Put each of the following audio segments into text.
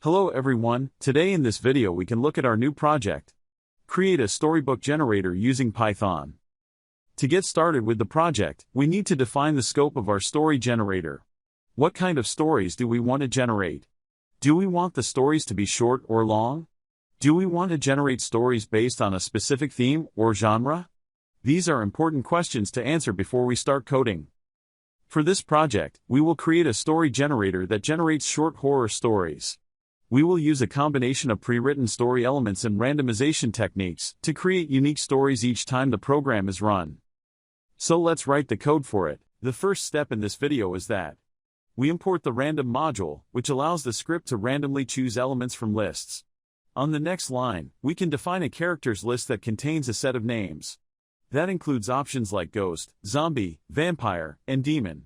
Hello everyone, today in this video we can look at our new project. Create a storybook generator using Python. To get started with the project, we need to define the scope of our story generator. What kind of stories do we want to generate? Do we want the stories to be short or long? Do we want to generate stories based on a specific theme or genre? These are important questions to answer before we start coding. For this project, we will create a story generator that generates short horror stories. We will use a combination of pre-written story elements and randomization techniques to create unique stories each time the program is run. So let's write the code for it. The first step in this video is that we import the random module, which allows the script to randomly choose elements from lists. On the next line, we can define a characters list that contains a set of names. That includes options like ghost, zombie, vampire, and demon.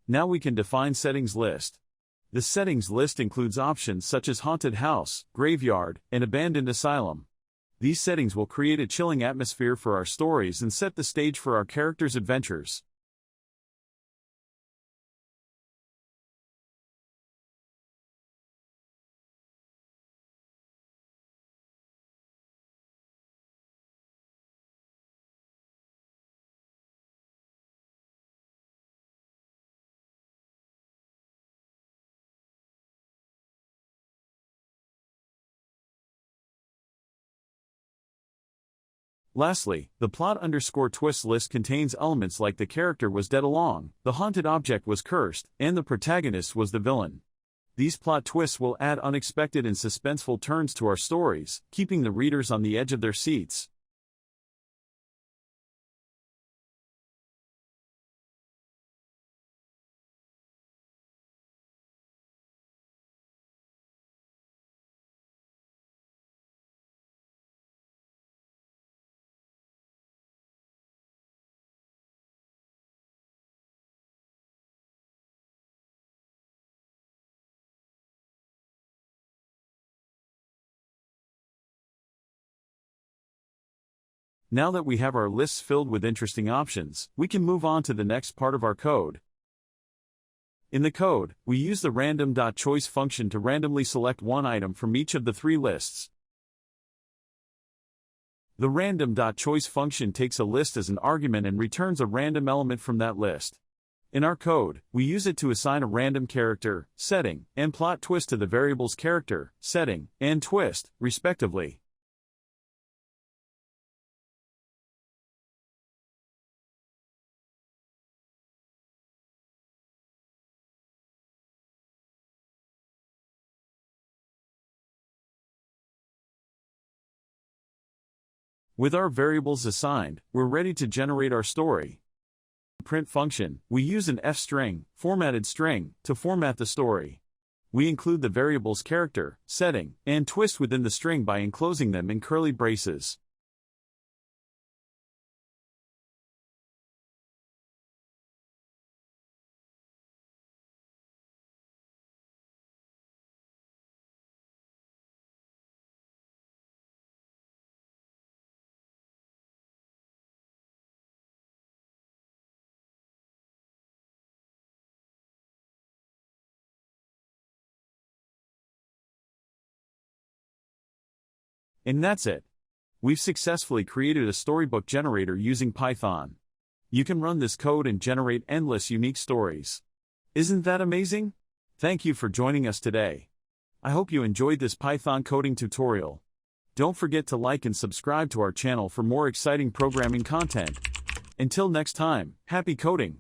Now we can define settings list. The settings list includes options such as haunted house, graveyard, and abandoned asylum. These settings will create a chilling atmosphere for our stories and set the stage for our characters' adventures. Lastly, the plot_twist list contains elements like the character was dead along, the haunted object was cursed, and the protagonist was the villain. These plot twists will add unexpected and suspenseful turns to our stories, keeping the readers on the edge of their seats. Now that we have our lists filled with interesting options, we can move on to the next part of our code. In the code, we use the random.choice function to randomly select one item from each of the three lists. The random.choice function takes a list as an argument and returns a random element from that list. In our code, we use it to assign a random character, setting, and plot twist to the variables character, setting, and twist, respectively. With our variables assigned, we're ready to generate our story. In the print function, we use an f-string, formatted string, to format the story. We include the variables character, setting, and twist within the string by enclosing them in curly braces. And that's it. We've successfully created a storybook generator using Python. You can run this code and generate endless unique stories. Isn't that amazing? Thank you for joining us today. I hope you enjoyed this Python coding tutorial. Don't forget to like and subscribe to our channel for more exciting programming content. Until next time, happy coding!